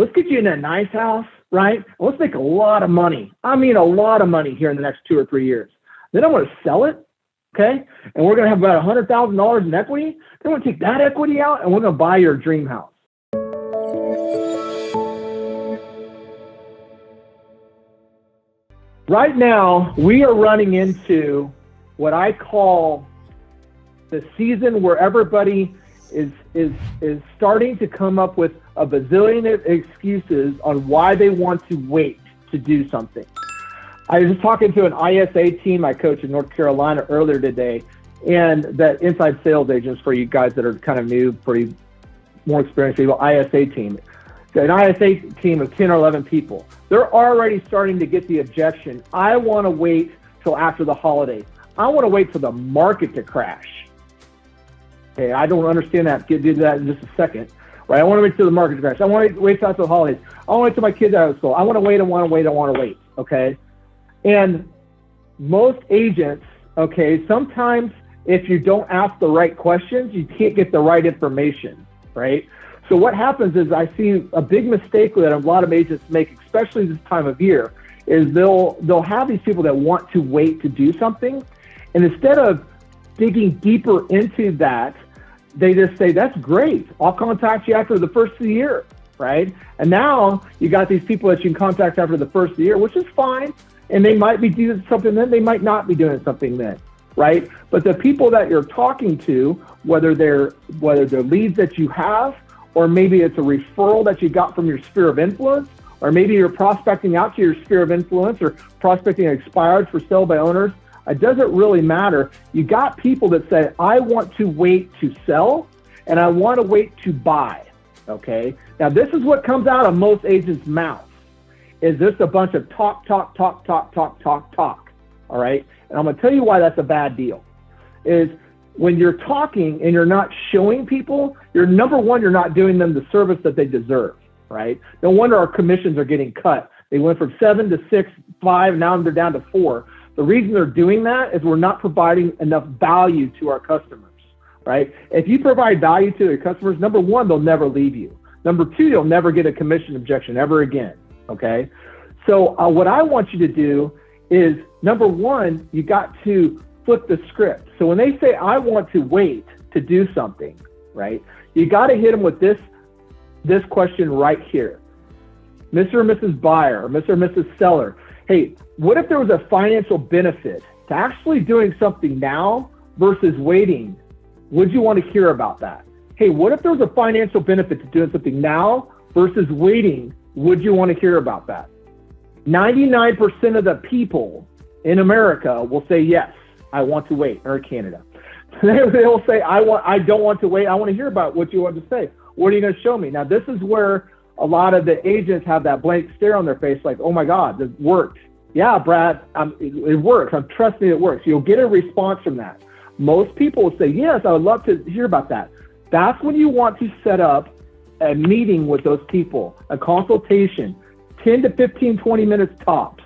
let's get you in a nice house, right? Let's make a lot of money. I mean, a lot of money here in the next 2 or 3 years. Then I want to sell it, okay? And we're going to have about $100,000 in equity. Then we're going to take that equity out and we're going to buy your dream house. Right now, we are running into what I call the season where everybody is starting to come up with a bazillion excuses on why they want to wait to do something. I was just talking to an ISA team I coach in North Carolina earlier today, and that inside sales agents for you guys that are kind of new, pretty more experienced people, ISA team. An ISA team of 10 or 11 people. They're already starting to get the objection. I want to wait till after the holidays. I want to wait for the market to crash. Okay, I don't understand that. Get into that in just a second. Right? I want to wait till the market to crash. I want to wait till after the holidays. I want to wait till my kids are out of school. I want to wait, I want to wait, I want to wait. Okay? And most agents, okay, sometimes if you don't ask the right questions, you can't get the right information, right? So what happens is I see a big mistake that a lot of agents make, especially this time of year, is they'll have these people that want to wait to do something, and instead of digging deeper into that, they just say, that's great, I'll contact you after the first of the year, right? And now you got these people that you can contact after the first of the year, which is fine, and they might be doing something then, they might not be doing something then, right? But the people that you're talking to, whether they're leads that you have, or maybe it's a referral that you got from your sphere of influence, or maybe you're prospecting out to your sphere of influence, or prospecting expired for sale by owners. It doesn't really matter. You got people that say, I want to wait to sell, and I want to wait to buy, okay? Now, this is what comes out of most agents' mouths, is just a bunch of talk, all right? And I'm going to tell you why that's a bad deal, is when you're talking and you're not showing people, you're number one, you're not doing them the service that they deserve, right? No wonder our commissions are getting cut. They went from 7 to 6, 5, now they're down to 4. The reason they're doing that is we're not providing enough value to our customers, right? If you provide value to your customers, number one, they'll never leave you. Number two, you'll never get a commission objection ever again, okay? So what I want you to do is, number one, you got to flip the script. So when they say, I want to wait to do something, right? You got to hit them with this question right here. Mr. or Mrs. Buyer, or Mr. or Mrs. Seller, hey, what if there was a financial benefit to actually doing something now versus waiting? Would you want to hear about that? Hey, what if there was a financial benefit to doing something now versus waiting? Would you want to hear about that? 99% of the people in America will say, yes, I want to wait, or Canada. They'll say, I don't want to wait. I want to hear about what you want to say. What are you going to show me? Now, this is where a lot of the agents have that blank stare on their face, like, oh my God, this worked. Yeah, Brad, it works. Trust me, it works. You'll get a response from that. Most people will say, yes, I would love to hear about that. That's when you want to set up a meeting with those people, a consultation, 10 to 15, 20 minutes tops.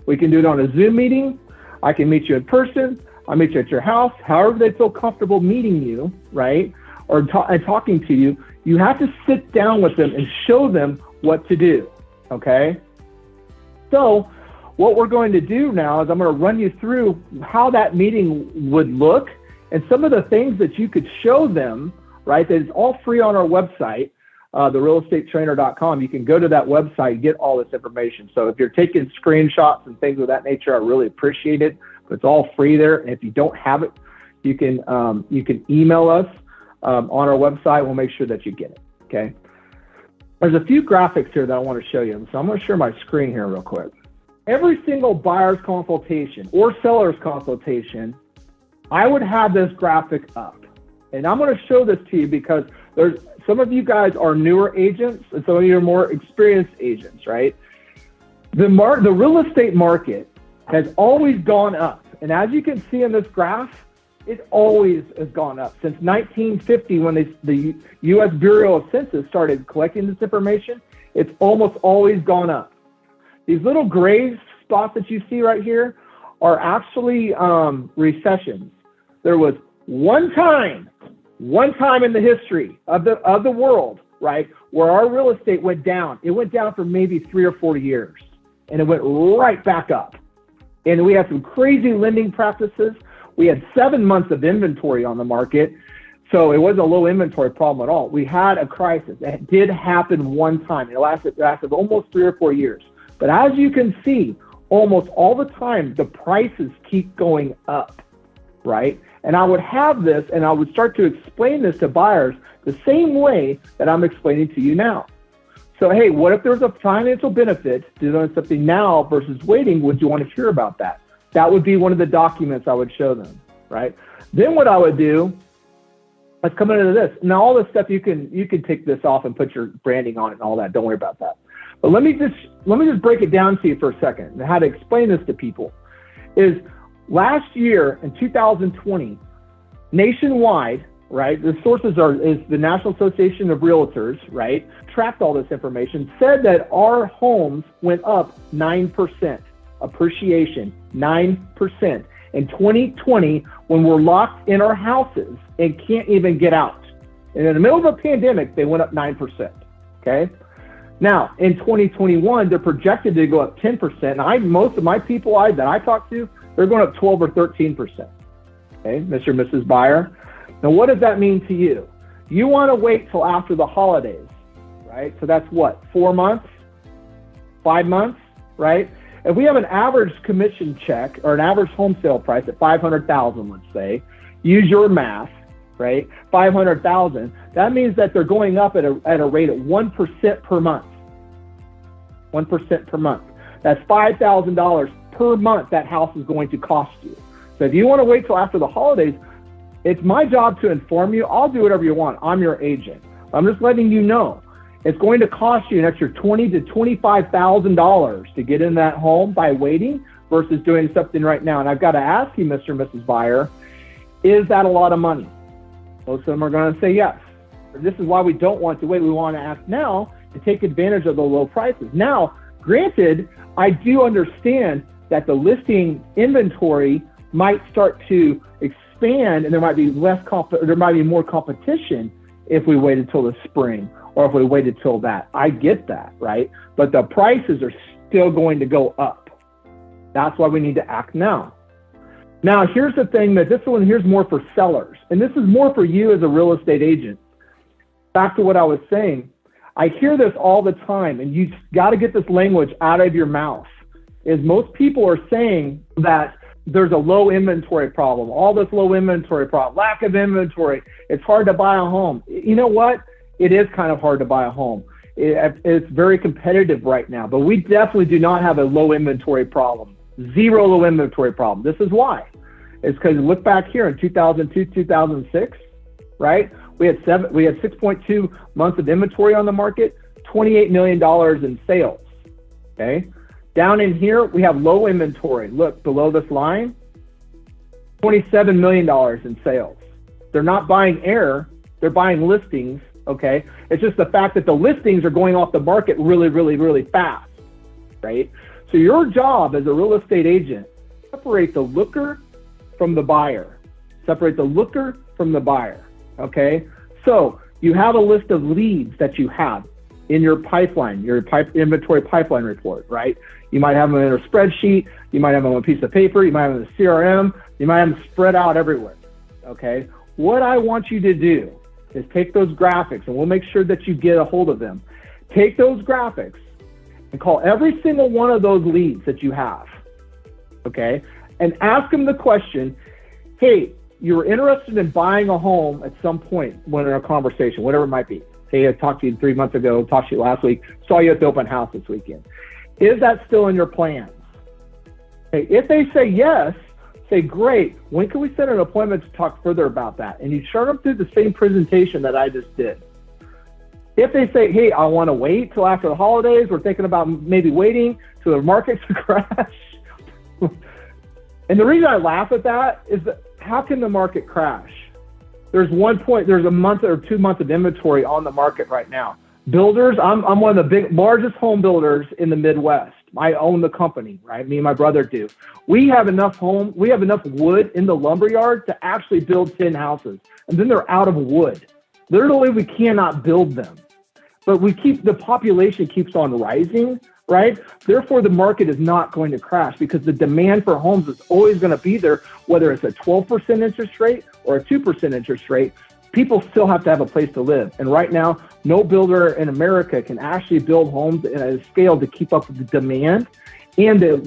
We can do it on a Zoom meeting. I can meet you in person. I'll meet you at your house, however they feel comfortable meeting you, right? Or talking to you. You have to sit down with them and show them what to do, okay? So what we're going to do now is I'm going to run you through how that meeting would look and some of the things that you could show them, right? That is all free on our website, therealestatetrainer.com. You can go to that website and get all this information. So if you're taking screenshots and things of that nature, I really appreciate it. But it's all free there. And if you don't have it, you can email us on our website. We'll make sure that you get it, okay? There's a few graphics here that I want to show you. So I'm going to share my screen here real quick. Every single buyer's consultation or seller's consultation, I would have this graphic up. And I'm going to show this to you because there's some of you guys are newer agents and some of you are more experienced agents, right? The real estate market has always gone up. And as you can see in this graph, it always has gone up. Since 1950, when the U.S. Bureau of Census started collecting this information, it's almost always gone up. These little gray spots that you see right here are actually recessions. There was one time in the history of the world right, where our real estate went down. It went down for maybe 3 or 4 years, and it went right back up. And we had some crazy lending practices. We had 7 months of inventory on the market. So it wasn't a low inventory problem at all. We had a crisis. It did happen one time. It lasted almost 3 or 4 years. But as you can see, almost all the time, the prices keep going up, right? And I would have this, and I would start to explain this to buyers the same way that I'm explaining to you now. So, hey, what if there's a financial benefit to doing something now versus waiting? Would you want to hear about that? That would be one of the documents I would show them, right? Then what I would do, let's come into this. Now, all this stuff, you can take this off and put your branding on it and all that. Don't worry about that. But let me just break it down to you for a second and how to explain this to people. Is last year in 2020, nationwide, right? The sources is the National Association of Realtors, right? Tracked all this information, said that our homes went up 9%, appreciation, 9%. In 2020, when we're locked in our houses and can't even get out. And in the middle of a pandemic, they went up 9%, okay? Now, in 2021, they're projected to go up 10%. And most of my people that I talk to, they're going up 12 or 13%. Okay, Mr. and Mrs. Buyer. Now, what does that mean to you? You want to wait till after the holidays, right? So that's what, 4 months, 5 months, right? If we have an average commission check or an average home sale price at $500,000, let's say, use your math, right? $500,000. That means that they're going up at a rate of 1% per month. 1% per month. That's $5,000 per month that house is going to cost you. So if you want to wait till after the holidays, it's my job to inform you. I'll do whatever you want. I'm your agent. I'm just letting you know. It's going to cost you an extra $20,000 to $25,000 to get in that home by waiting versus doing something right now. And I've got to ask you, Mr. and Mrs. Buyer, is that a lot of money? Most of them are going to say yes. This is why we don't want to wait. We want to act now to take advantage of the low prices. Now, granted, I do understand that the listing inventory might start to expand and there might be more competition if we waited till the spring or if we waited till that. I get that, right? But the prices are still going to go up. That's why we need to act now. Now, here's the thing that here's more for sellers. And this is more for you as a real estate agent. Back to what I was saying, I hear this all the time, and you got to get this language out of your mouth, is most people are saying that there's a low inventory problem, all this low inventory problem, lack of inventory. It's hard to buy a home. You know what? It is kind of hard to buy a home. It's very competitive right now, but we definitely do not have a low inventory problem. Zero low inventory problem. This is why. It's because look back here in 2002, 2006, right? We had 6.2 months of inventory on the market, $28 million in sales, okay? Down in here, we have low inventory. Look, below this line, $27 million in sales. They're not buying air, they're buying listings, okay? It's just the fact that the listings are going off the market really, really, really fast, right? So your job as a real estate agent, separate the looker from the buyer. Separate the looker from the buyer, okay? So you have a list of leads that you have in your pipeline, your inventory pipeline report, right? You might have them in a spreadsheet, you might have them on a piece of paper, you might have them in a CRM, you might have them spread out everywhere, okay? What I want you to do is take those graphics, and we'll make sure that you get a hold of them. Take those graphics and call every single one of those leads that you have, okay? And ask them the question, hey, you were interested in buying a home at some point when in a conversation, whatever it might be. Hey, I talked to you 3 months ago, talked to you last week, saw you at the open house this weekend. Is that still in your plans? Okay, if they say yes, say, great, when can we set an appointment to talk further about that? And you start them through the same presentation that I just did. If they say, hey, I want to wait till after the holidays, we're thinking about maybe waiting till the market to crash. And the reason I laugh at that is that how can the market crash? There's a month or 2 months of inventory on the market right now. Builders, I'm one of the largest home builders in the Midwest. I own the company, right? Me and my brother do. We have enough wood in the lumberyard to actually build 10 houses. And then they're out of wood. Literally, we cannot build them. but the population keeps on rising, right? Therefore, the market is not going to crash because the demand for homes is always going to be there, whether it's a 12% interest rate or a 2% interest rate. People still have to have a place to live. And right now, no builder in America can actually build homes at a scale to keep up with the demand. And the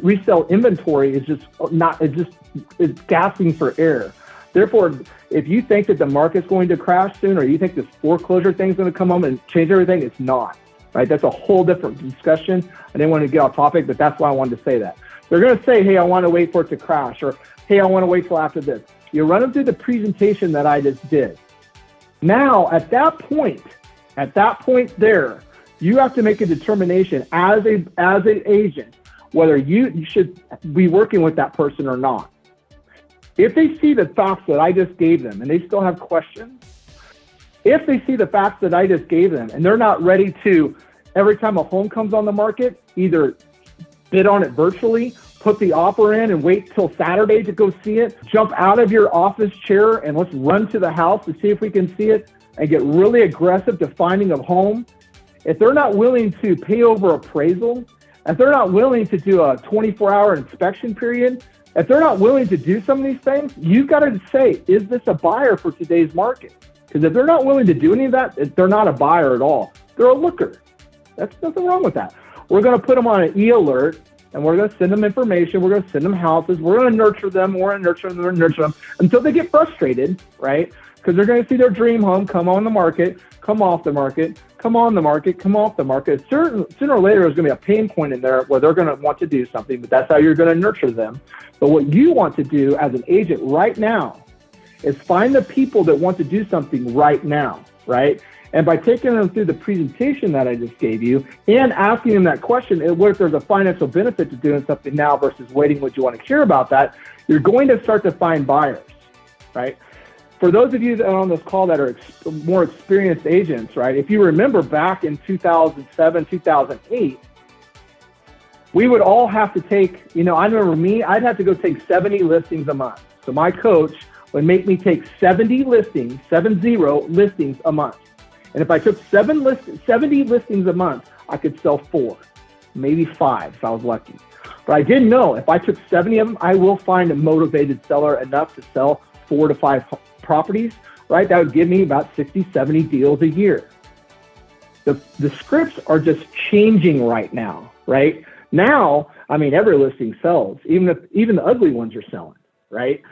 resale inventory is it's gasping for air. Therefore, if you think that the market's going to crash soon, or you think this foreclosure thing's going to come home and change everything, it's not, right? That's a whole different discussion. I didn't want to get off topic, but that's why I wanted to say that. They're going to say, hey, I want to wait for it to crash, or hey, I want to wait till after this. You run them through the presentation that I just did. Now, at that point there, you have to make a determination as an agent whether you should be working with that person or not. If they see the facts that I just gave them and they still have questions, if they see the facts that I just gave them and they're not ready to, every time a home comes on the market, either bid on it virtually, put the offer in and wait till Saturday to go see it, jump out of your office chair and let's run to the house to see if we can see it and get really aggressive to finding a home. If they're not willing to pay over appraisal, if they're not willing to do a 24-hour inspection period, if they're not willing to do some of these things, you've got to say, is this a buyer for today's market? Because if they're not willing to do any of that, they're not a buyer at all. They're a looker. That's nothing wrong with that. We're going to put them on an e-alert, and we're going to send them information. We're going to send them houses. We're going to nurture them. We're going to nurture them. We're going to nurture them until they get frustrated, right? Because they're going to see their dream home come on the market, come off the market, come on the market, come off the market. Sooner or later, there's going to be a pain point in there where they're going to want to do something, but that's how you're going to nurture them. But what you want to do as an agent right now is find the people that want to do something right now, right? And by taking them through the presentation that I just gave you and asking them that question, what if there's a financial benefit to doing something now versus waiting? Would you want to hear about that? You're going to start to find buyers, right? For those of you that are on this call that are more experienced agents, right? If you remember back in 2007, 2008, we would all have to take, I remember me, I'd have to go take 70 listings a month. So my coach would make me take 70 listings a month. And if I took 70 listings a month, I could sell 4, maybe 5 if I was lucky. But I didn't know if I took 70 of them, I will find a motivated seller enough to sell 4 to 5 properties, right? That would give me about 60, 70 deals a year. The scripts are just changing right now, right? Now, every listing sells, even the ugly ones are selling, right?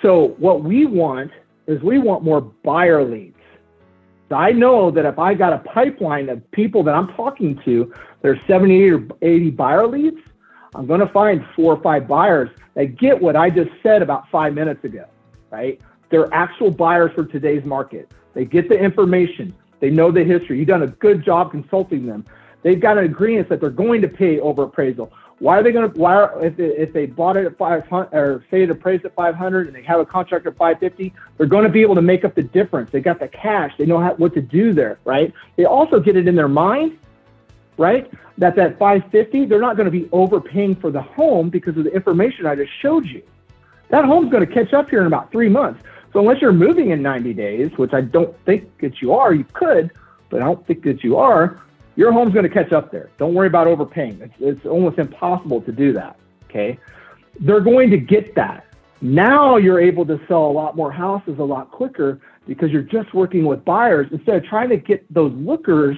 So what we want is more buyer leads. So I know that if I got a pipeline of people that I'm talking to, there's 70 or 80 buyer leads, I'm going to find 4 or 5 buyers that get what I just said about 5 minutes ago, right? They're actual buyers for today's market. They get the information. They know the history. You've done a good job consulting them. They've got an agreement that they're going to pay over appraisal. Why are they going to? If they bought it at 500 or say it appraised at 500 and they have a contract at 550, they're going to be able to make up the difference. They got the cash. They know what to do there, right? They also get it in their mind, right? That 550, they're not going to be overpaying for the home because of the information I just showed you. That home's going to catch up here in about 3 months. So unless you're moving in 90 days, which I don't think that you are, you could, but I don't think that you are, your home's going to catch up there. Don't worry about overpaying. It's almost impossible to do that, okay? They're going to get that. Now you're able to sell a lot more houses a lot quicker because you're just working with buyers instead of trying to get those lookers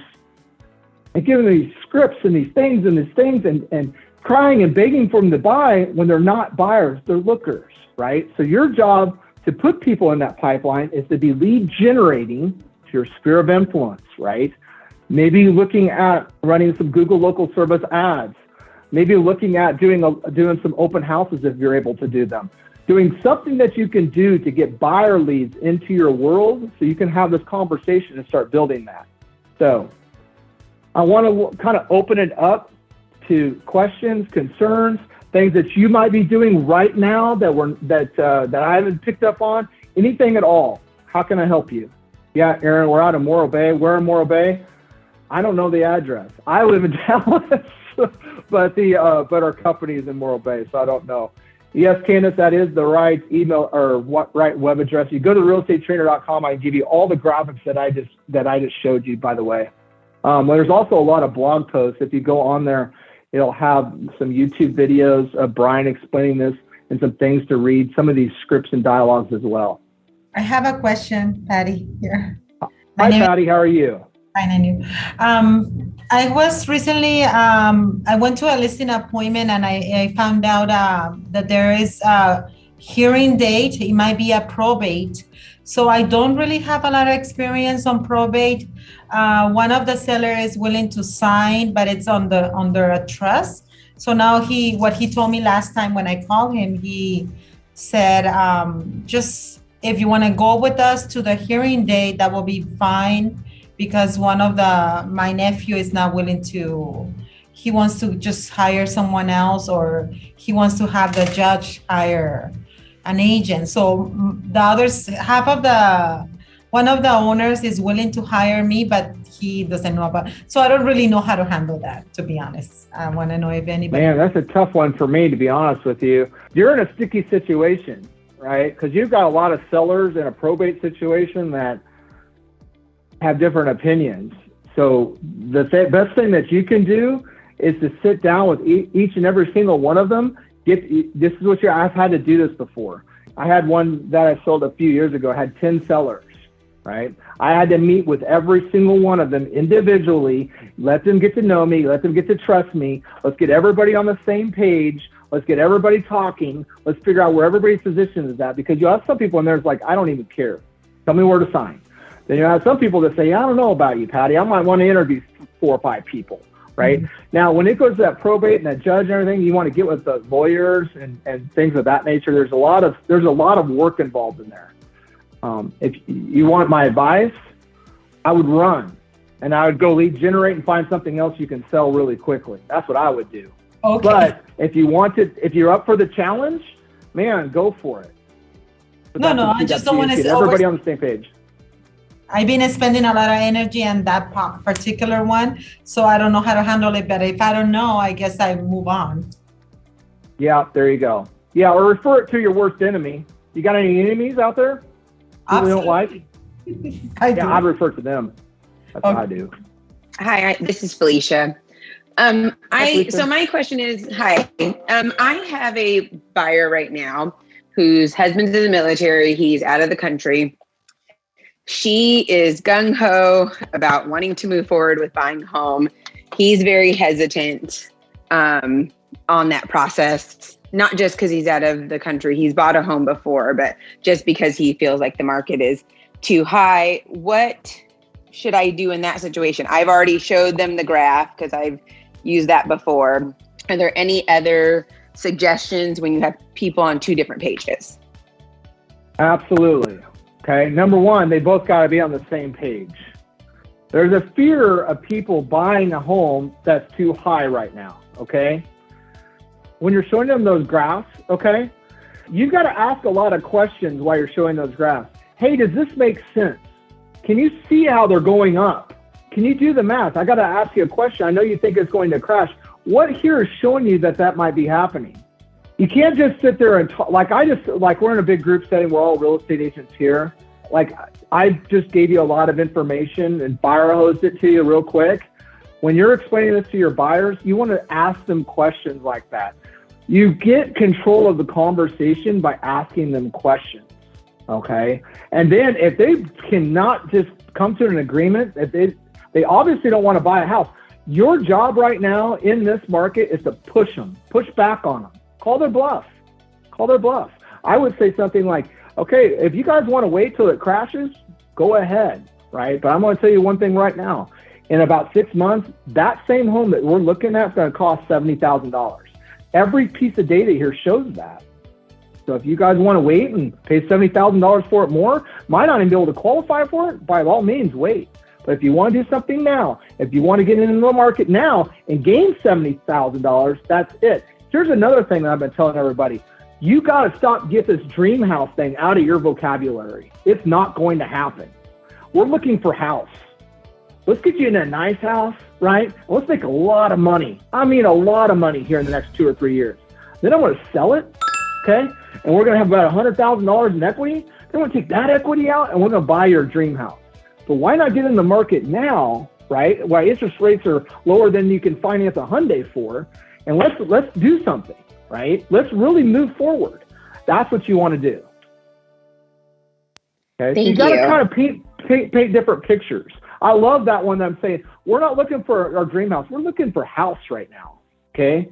and giving them these scripts and these things and crying and begging for them to buy when they're not buyers, they're lookers, right? So your job to put people in that pipeline is to be lead generating to your sphere of influence, right? Maybe looking at running some Google local service ads, maybe looking at doing some open houses if you're able to do them, doing something that you can do to get buyer leads into your world so you can have this conversation and start building that. So I want to kind of open it up to questions, concerns, things that you might be doing right now that I haven't picked up on, anything at all. How can I help you? Yeah, Aaron, we're out of Morro Bay. Where in Morro Bay? I don't know the address. I live in Dallas, but our company is in Morro Bay, so I don't know. Yes, Candace, that is the right email or right web address. You go to realestatetrainer.com. I can give you all the graphics that I just showed you. By the way, There's also a lot of blog posts. If you go on there, it'll have some YouTube videos of Brian explaining this and some things to read, some of these scripts and dialogues as well. I have a question, Patty, here. Hi, Patty. How are you? Fine, and you? I was recently, I went to a listing appointment and I found out that there is a hearing date. It might be a probate. So I don't really have a lot of experience on probate. One of the sellers is willing to sign, but it's under a trust. So now what he told me last time when I called him, he said, just if you want to go with us to the hearing date, that will be fine, because my nephew is not willing to, he wants to just hire someone else, or he wants to have the judge hire an agent. So the others, one of the owners is willing to hire me, but he doesn't know about, so I don't really know how to handle that, to be honest. I want to know if anybody. Man, that's a tough one for me, to be honest with you. You're in a sticky situation, right? Because you've got a lot of sellers in a probate situation that have different opinions. So the best thing that you can do is to sit down with each and every single one of them. This is what I've had to do this before. I had one that I sold a few years ago. I had 10 sellers, right? I had to meet with every single one of them individually, let them get to know me, let them get to trust me. Let's get everybody on the same page. Let's get everybody talking. Let's figure out where everybody's position is at, because you have some people in there that's like, I don't even care. Tell me where to sign. Then you have some people that say, I don't know about you, Patty. I might want to interview 4 or 5 people, right? Mm-hmm. Now, when it goes to that probate and that judge and everything, you want to get with the lawyers and things of that nature. There's a lot of work involved in there. If you want my advice, I would run and I would go lead generate and find something else you can sell really quickly. That's what I would do. Okay. But if you're up for the challenge, man, go for it. But no, I just don't want to get everybody on the same page. I've been spending a lot of energy on that particular one, so I don't know how to handle it. But if I don't know, I guess I move on. Yeah, there you go. Yeah, or refer it to your worst enemy. You got any enemies out there? People you don't like? I'd refer to them. That's what I do. Hi, this is Felicia. So my question is, I have a buyer right now whose husband's in the military. He's out of the country. She is gung-ho about wanting to move forward with buying a home. He's very hesitant on that process, not just because he's out of the country. He's bought a home before, but just because he feels like the market is too high. What should I do in that situation? I've already showed them the graph because I've used that before. Are there any other suggestions when you have people on 2 different pages? Absolutely. Okay, number one, they both got to be on the same page. There's a fear of people buying a home that's too high right now, okay? When you're showing them those graphs, okay, you've got to ask a lot of questions while you're showing those graphs. Hey, does this make sense? Can you see how they're going up? Can you do the math? I got to ask you a question. I know you think it's going to crash. What here is showing you that might be happening? You can't just sit there and talk. Like we're in a big group setting. We're all real estate agents here. Like I just gave you a lot of information and fire hosed it to you real quick. When you're explaining this to your buyers, you want to ask them questions like that. You get control of the conversation by asking them questions. Okay. And then if they cannot just come to an agreement, if they obviously don't want to buy a house. Your job right now in this market is to push back on them. Call their bluff. I would say something like, okay, if you guys want to wait till it crashes, go ahead, right? But I'm going to tell you one thing right now. In about 6 months, that same home that we're looking at is going to cost $70,000. Every piece of data here shows that. So if you guys want to wait and pay $70,000 for it more, might not even be able to qualify for it, by all means, wait. But if you want to do something now, if you want to get into the market now and gain $70,000, that's it. Here's another thing that I've been telling everybody. You got to get this dream house thing out of your vocabulary. It's not going to happen. We're looking for house. Let's get you in a nice house, right? Let's make a lot of money. I mean, a lot of money here in the next 2 or 3 years. Then I'm going to sell it, okay? And we're going to have about $100,000 in equity. Then we're going to take that equity out and we're going to buy your dream house. But why not get in the market now right? Why interest rates are lower than you can finance a Hyundai for, and let's do something, right? Let's really move forward. That's what you want to do. Okay, so you got to kind of paint different pictures. I love that one that I'm saying, we're not looking for our dream house. We're looking for house right now, okay?